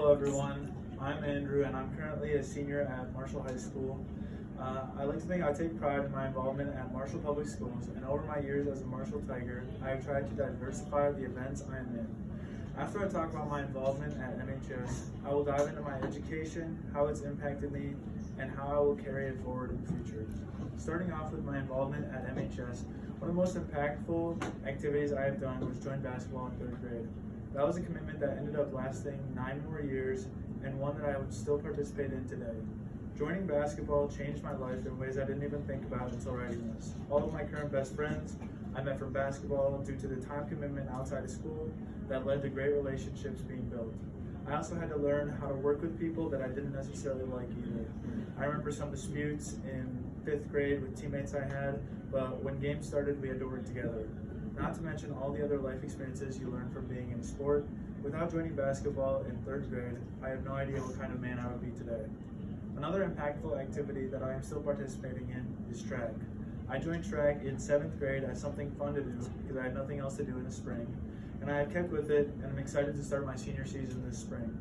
Hello everyone, I'm Andrew and I'm currently a senior at Marshall High School. I like to think I take pride in my involvement at Marshall Public Schools, and over my years as a Marshall Tiger, I have tried to diversify the events I am in. After I talk about my involvement at MHS, I will dive into my education, how it's impacted me, and how I will carry it forward in the future. Starting off with my involvement at MHS, one of the most impactful activities I have done was join basketball in 3rd grade. That was a commitment that ended up lasting 9 more years, and one that I would still participate in today. Joining basketball changed my life in ways I didn't even think about until writing this. All of my current best friends I met from basketball due to the time commitment outside of school that led to great relationships being built. I also had to learn how to work with people that I didn't necessarily like either. I remember some disputes in 5th grade with teammates I had, but when games started, we had to work together. Not to mention all the other life experiences you learn from being in sport. Without joining basketball in 3rd grade, I have no idea what kind of man I would be today. Another impactful activity that I am still participating in is track. I joined track in 7th grade as something fun to do because I had nothing else to do in the spring, and I have kept with it, and I'm excited to start my senior season this spring.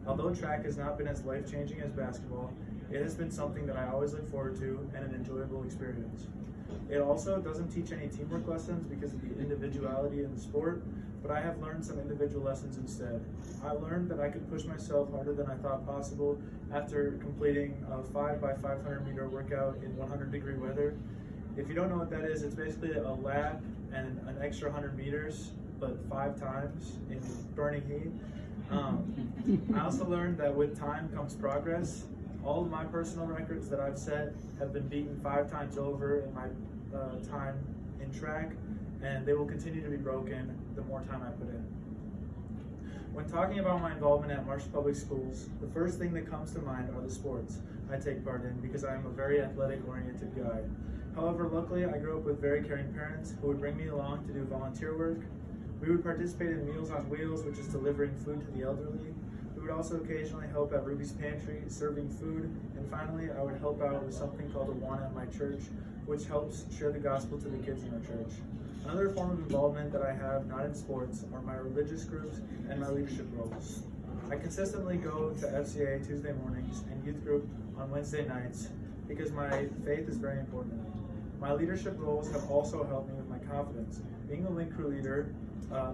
Although track has not been as life-changing as basketball, it has been something that I always look forward to and an enjoyable experience. It also doesn't teach any teamwork lessons because of the individuality in the sport, but I have learned some individual lessons instead. I learned that I could push myself harder than I thought possible after completing a 5 by 500 meter workout in 100-degree weather. If you don't know what that is, it's basically a lap and an extra 100 meters, but 5 times in burning heat. I also learned that with time comes progress. All of my personal records that I've set have been beaten 5 times over in my time in track, and they will continue to be broken the more time I put in. When talking about my involvement at Marshall Public Schools, the first thing that comes to mind are the sports I take part in because I am a very athletic-oriented guy. However, luckily I grew up with very caring parents who would bring me along to do volunteer work. We would participate in Meals on Wheels, which is delivering food to the elderly. We would also occasionally help at Ruby's Pantry, serving food, and finally I would help out with something called Awana at my church, which helps share the gospel to the kids in our church. Another form of involvement that I have, not in sports, are my religious groups and my leadership roles. I consistently go to FCA Tuesday mornings and youth group on Wednesday nights because my faith is very important to me. My leadership roles have also helped me with my confidence. Being a link crew leader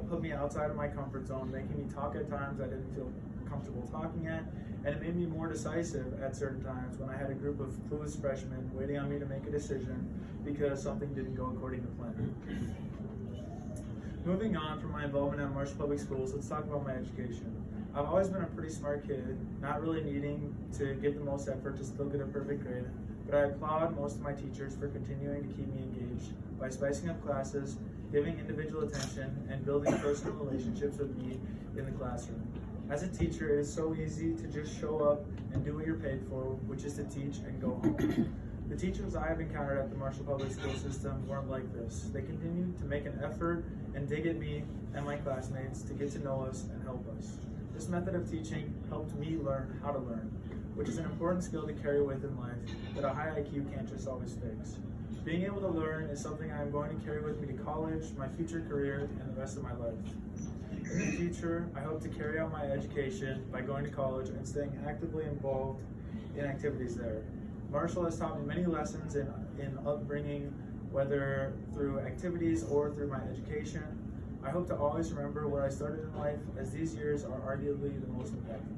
put me outside of my comfort zone, making me talk at times I didn't feel comfortable talking at, and it made me more decisive at certain times when I had a group of clueless freshmen waiting on me to make a decision because something didn't go according to plan. Moving on from my involvement at Marshall Public Schools, let's talk about my education. I've always been a pretty smart kid, not really needing to give the most effort to still get a perfect grade, but I applaud most of my teachers for continuing to keep me engaged by spicing up classes, giving individual attention, and building personal relationships with me in the classroom. As a teacher, it is so easy to just show up and do what you're paid for, which is to teach and go home. The teachers I have encountered at the Marshall Public School system weren't like this. They continued to make an effort and dig at me and my classmates to get to know us and help us. This method of teaching helped me learn how to learn, which is an important skill to carry with in life that a high IQ can't just always fix. Being able to learn is something I am going to carry with me to college, my future career, and the rest of my life. In the future, I hope to carry out my education by going to college and staying actively involved in activities there. Marshall has taught me many lessons in upbringing, whether through activities or through my education. I hope to always remember where I started in life, as these years are arguably the most impactful.